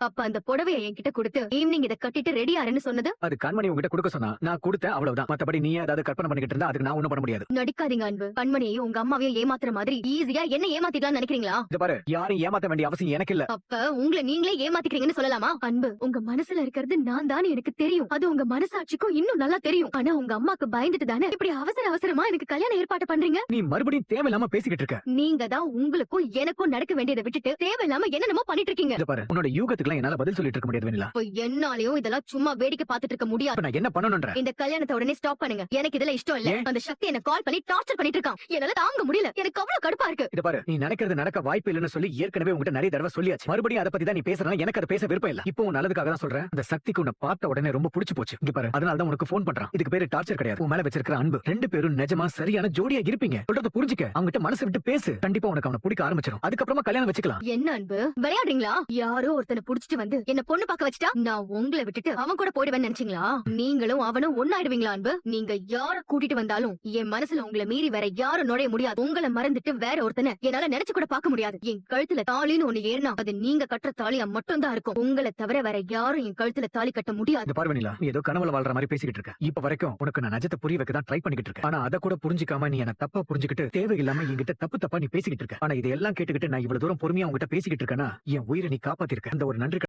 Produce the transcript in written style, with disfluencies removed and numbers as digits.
அப்ப அந்த புடவைய என்கிட்ட கொடுத்து ஈவினிங் இத கட்டிட்டு ரெடி ஆறேன்னு சொன்னது? அது கண்மணி உங்ககிட்ட கொடுக்க சொன்னா நான் கொடுத்தேன், அவ்வளவுதான். மத்தபடி நீ ஏதாவது கற்பனை பண்ணிக்கிட்டு இருந்தா அதுக்கு நான் ஒண்ணும் பண்ண முடியாது. நடிக்காதீங்க அன்பு. கண்மணியையும் உங்க அம்மாவையும் ஏமாத்துற மாதிரி ஈஸியா என்ன ஏமாத்திடலாம்னு நினைக்கிறீங்களா? இது பாரு, யாரும் ஏமாத்த வேண்டிய அவசியம் எனக்கு இல்ல. அப்ப உங்களை நீங்களே ஏமாத்திக்கிறீங்கன்னு சொல்லலாமா? அன்பு, உங்க மனசுல இருக்கிறது நான் தானே எனக்கு தெரியும். அது உங்க மனசாட்சிக்கும் இன்னும் நல்லா தெரியும். ஆனா உங்க அம்மாக்கு பயந்துட்டு தானே இப்படி அவசர அவசரமா எனக்கு கல்யாண ஏற்பாடு பண்றீங்க. நீ மறுபடியும் தேவையில்லாம பேசிக்கிட்டு இருக்க. நீங்க தான் உங்களுக்கும் எனக்கும் நடக்க வேண்டியதை விட்டுட்டு தேவையில்லாம என்னென்னமோ பண்ணிட்டு இருக்கீங்க. இது பாரு, உன்னோட யூகத்துக்குலாம் என்னால பதில் சொல்லிட்டு இருக்க முடியாது வெண்ணிலா. இப்ப என்னாலயும் இதெல்லாம் சும்மா வேடிக்கை பார்த்துட்டு இருக்க முடியாது. இப்ப நான் என்ன பண்ணணும்ன்ற? இந்த கல்யாணத்தை உடனே ஸ்டாப் பண்ணுங்க. எனக்கு இதுல இஷ்டம் இல்ல. அந்த சக்தி என்ன கால் பண்ணி டார்ச்சர் பண்ணிட்டு இருக்கான். என்னால தாங்க முடியல. எனக்கு அவ்வளவு கடுப்பா இருக்கு. இது பாரு, நீ நினைக்கிறது நடக்க வாய்ப்பு இல்லைன்னு சொல்லி ஏற்கனவே உங்ககிட்ட நிறைய தடவை சொல்லியாச்சு. மறுபடியும் அதை பத்தி தான் நீ பேசுறா. எனக்கு அதை பேச விருப்பம் இல்ல. இப்போ உன் நல்லதுக்காக தான் சொல்றேன். அந்த சக்திக்கு உன்னை பார்த்த உடனே ரொம்ப பிடிச்சு போச்சு. இங்க பாரு, அதனால தான் உனக்கு போன் பண்றான். இதுக்கு பேரு டார்ச்சர் கிடையாது. உன் மேல வச்சிருக்கிற அன்பு. ரெண்டு பேரும் நிஜமா சரியான ஜோடியா இருப்பீங்க. சொல்றத புரிஞ்சுக்க. அவங்கிட்ட மனசு விட்டு பேசு. கண்டிப்பா உனக்கு அவனை பிடிக்க ஆரம்பிச்சிடும். அதுக்கப்புறமா கல்யாணம் வச்சுக்கலாம். என்ன அன்பு, விளையாடுறீங்களா? யாரோ ஒருத்தனை புடிச்சிட்டு வந்து என்ன பொண்ணு பார்க்க வச்சுட்டா நான் உங்களை விட்டுட்டு அவன் கூட போயிடுவேன்னு நினைச்சீங்களா? நீங்களும் அவனும் ஒன்னாயிடுவீங்களா அன்பு? நீங்க யார கூட்டிட்டு வந்தாலும் என் மனசுல உங்களை மீறி வேற யாரும் நுழைய முடியாது. உங்களை மறந்துட்டு வேற ஒருத்தனை என்னால நினைச்சு கூட பார்க்க முடியாது. என் கழுத்துல தாலின்னு ஒண்ணு ஏறினா அது நீங்க கட்டுற தாலியா மட்டும் தான் இருக்கும். உங்களை தவிர வேற யாரும் என் கழுத்துல தாலி கட்ட முடியாது. இந்த பார்வனிலா, நீ ஏதோ கனவுல வாழ்ற மாதிரி பேசிக்கிட்டு இருக்க. இப்ப வரைக்கும் உனக்கு நான் நிஜத்தை புரிய வைக்க தான் ட்ரை பண்ணிக்கிட்டு இருக்கேன். ஆனா அதை கூட புரிஞ்சுக்காம நீ என்ன தப்பா புரிஞ்சுக்கிட்டு தேவையில்லாம என்கிட்ட தப்பா நீ பேசிக்கிட்டு இருக்க. ஆனா இதெல்லாம் கேட்டுக்கிட்டு நான் இவ்வளவு தூரம் பொறுமையா உங்ககிட்ட பேசிக்கிட்டு இருக்கேன்னா என் உயிரை நீ காப்பாத்திருக்க. அந்த ஒரு நன்றி